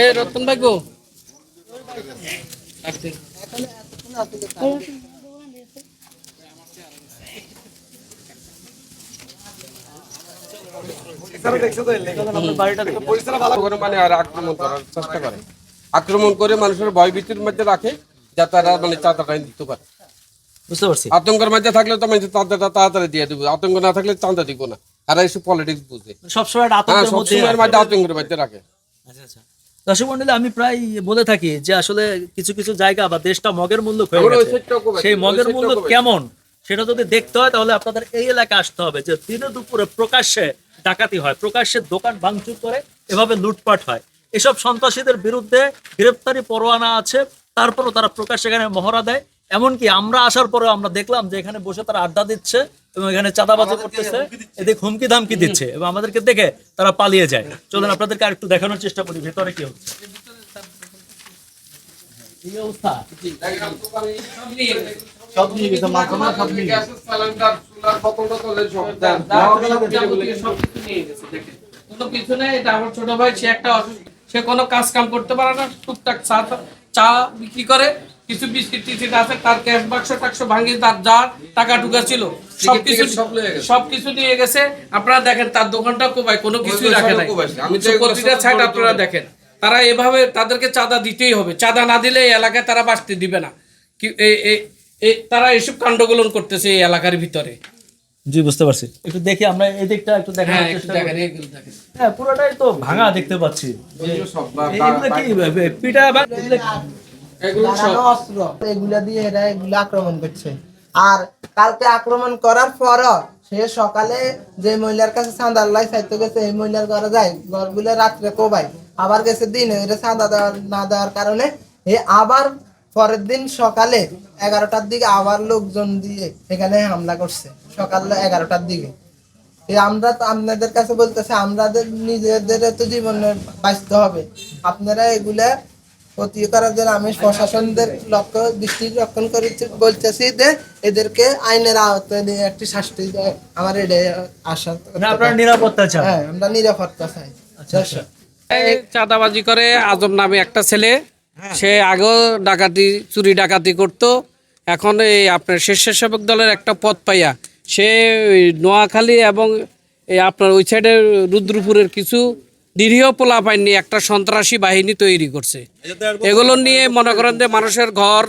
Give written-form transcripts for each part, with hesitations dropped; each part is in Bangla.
এ রতন ভাই গো আসছে। মানে আর আক্রমণ করার চেষ্টা করে, আক্রমণ করে মানুষের ভয়ভীতির মধ্যে রাখে যাতে তারা মানে চাঁদাটা দিতে পারে। বুঝতে পারছি। আতঙ্কের মধ্যে থাকলে তো মানুষ চাঁদাটা তাড়াতাড়ি দিয়ে দেবো, আতঙ্ক না থাকলে চাঁদা দিব না। আর এইসব পলিটিক্স বুঝে সবসময় একটা হ্যাঁ, আতঙ্কের মধ্যে সবসময়ের মধ্যে আতঙ্কের মধ্যে রাখে। আচ্ছা আচ্ছা। দর্শক মন্ডলী, আমি প্রায় বলে থাকি যে আসলে কিছু কিছু জায়গা বা দেশটা মগের মূল্য হয়ে আমরা ওই গেছে। সাইডটাও কমাই, সেই ওই মগের সাইডটাও মূল্য কমাই। কেমন সেটা যদি দেখতে হয় তাহলে আপনাদের এই এলাকায় আসতে হবে, যে দিনে দুপুরে প্রকাশ্যে ডাকাতি হয়, প্রকাশ্যে দোকান ভাঙচুর করে, এভাবে লুটপাট হয়। এসব সন্ত্রাসীদের বিরুদ্ধে গ্রেফতারি পরোয়ানা আছে, তারপরও তারা প্রকাশ্যে এখানে মহড়া দেয়। এমনকি আমরা আসার পরেও আমরা দেখলাম যে এখানে বসে তারা আড্ডা দিচ্ছে এবং এখানে চাঁদাবাজি করতেছে, এদিকে হুমকি ধামকি দিচ্ছে এবং আমাদেরকে দেখে তারা পালিয়ে যায়। চলুন আপনাদেরকে আরেকটু দেখানোর চেষ্টা করি ভেতরে কি হচ্ছে। এই অবস্থা সব নিয়ে গেছে, মাঝখানে সব নিয়ে গেছে। কোনো কিছু নেই, এটা আমার ছোট ভাই, সে একটা সে কোনো কাজ কাম করতে পারে না, টুকটাক চা বিক্রি করে, কিছু বিস্কিট টিস্কিট আছে, তার ক্যাশ বাক্স টাক্স ভাঙি, তার যা টাকা টুকা ছিল সবকিছু নিয়ে গেছে। আপনারা দেখেন তার দোকানটা কোবাই, কোনো কিছুই রাখে নাই। প্রতিটা সাইড আপনারা দেখেন, তারা এভাবে তাদেরকে চাঁদা দিতেই হবে, চাঁদা না দিলে এই এলাকায় তারা বাঁচতে দিবে না। তারা এইসব কাণ্ডগুলো করতেছে এই এলাকার ভিতরে। জি, বুঝতে পারছি। একটু দেখি আমরা এই দিকটা একটু দেখানোর চেষ্টা করি। হ্যাঁ, পুরোটাই তো ভাঙা দেখতে পাচ্ছি। এগুলো কি পিটা বা অস্ত্র এগুলা দিয়ে এরা এগুলো আক্রমণ করছে। আর কালকে আক্রমণ করার পরও সে সকালে যে মহিলার কাছে চাঁদা লাই চাইতে গেছে, এই মহিলার ঘরে যায়, ঘরগুলো রাত্রে কোবাই, আবার গেছে দিনে চাঁদা দেওয়ার না দেওয়ার কারণে আবার পরের দিন সকালে 11টার দিকে আবার লোকজন দিয়ে এখানে হামলা করছে, সকাল 11টার দিকে। আমরা তো আপনাদের কাছে বলতেছি, আমাদের নিজেদের তো জীবনে বাঁচতে হবে, আপনারা এগুলা প্রতিরোধ করার জন্য আমি প্রশাসনদের লক্ষ্য দৃষ্টি রক্ষণ করে বলতেছি যে এদেরকে আইনের আওতায় নিয়ে একটি শাস্তি দেয়। আমার এটাই আশা। আপনারা নিরাপত্তা চান? হ্যাঁ, আমরা নিরাপত্তা চাই। আচ্ছা। চাঁদাবাজি করে আজম নামে একটা ছেলে, সে আগেও চুরি ডাকাতি করতো। এখন এই আপনার স্বেচ্ছাসেবক দলের একটা পদ পাইয়া সে নোয়াখালী এবং এই আপনার ওই সাইডে রুদ্রপুরের কিছু নিরীহ পোলা পাইনি একটা সন্ত্রাসী বাহিনী তৈরি করছে। এগুলো নিয়ে মনে করেন যে মানুষের ঘর,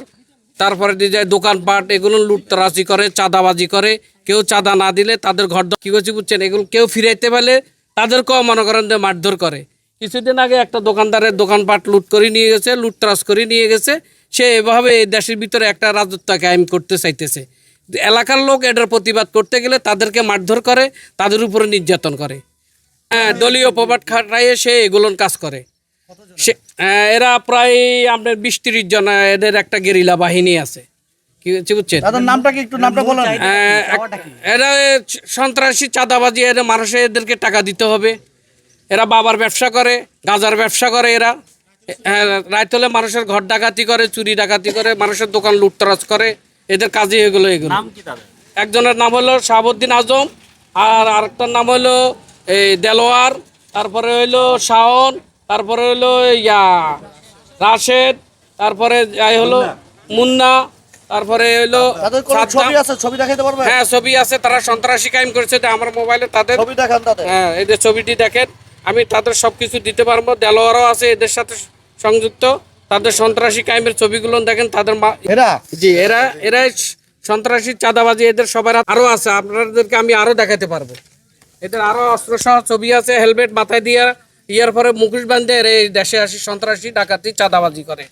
তারপরে যে দোকানপাট, এগুলো লুটতরাজি করে, চাঁদাবাজি করে। কেউ চাঁদা না দিলে তাদের ঘর কি করছে বুঝছেন, এগুলো কেউ ফিরাইতে পারলে তাদেরকেও মনে করেন যে মারধর করে। কিছুদিন আগে একটা দোকানদারের দোকানপাট লুট করে নিয়ে গেছে, লুটতরাজ করে নিয়ে গেছে। সে এভাবে এই দেশের ভিতরে একটা রাজত্ব কায়েম করতে চাইতেছে। এলাকার লোক এটার প্রতিবাদ করতে গেলে তাদেরকে মারধর করে, তাদের উপরে নির্যাতন করে। হ্যাঁ, দলীয় প্রভাব খাটাইয়ে সে এগুলোর কাজ করে। এরা প্রায় আপনার 20-30 জন, এদের একটা গেরিলা বাহিনী আছে। কি বুঝছেন? নামটা কি একটু নামটা বলেন। এরা সন্ত্রাসী, চাঁদাবাজি, এরা মানুষের এদেরকে টাকা দিতে হবে। এরা বাবার ব্যবসা করে, গাঁজার ব্যবসা করে। এরা রাত হলে মানুষের ঘর ডাকাতি করে, চুরি ডাকাতি করে, মানুষের দোকান লুটতরাজ করে। এদের কাজই এগুলো। একজনের নাম হলো শাহাবুদ্দিন আজম, আর আরেকটার নাম হলো এই দেলোয়ার, তারপরে হইলো শাওন, তারপরে হইলো রাশেদ, তারপরে হলো মুন্না, তারপরে হইলো ছবি দেখাতে পারবেন? হ্যাঁ, ছবি আছে। তারা সন্ত্রাসী কায়েম করছে আমার মোবাইলে, তাদের ছবি দেখান তাদের। হ্যাঁ, এদের ছবিটি দেখেন, আমি তাদের সবকিছু দিতে পারবো। দেলোয়ারও আছে এদের সাথে সংযুক্ত, তাদের সন্ত্রাসী কায়েমের ছবিগুলো দেখেন। তাদের এরা সন্ত্রাসী, চাঁদাবাজি, এদের সবার আরো আছে। আপনাদেরকে আমি আরো দেখাতে পারবো। এদের আরো অস্ত্র সহ ছবি আছে, হেলমেট মাথায় দিয়ে ইয়ার পরে মুখোশ বান্ধে এই দেশে আসি সন্ত্রাসী, ডাকাতি, চাঁদাবাজি করে।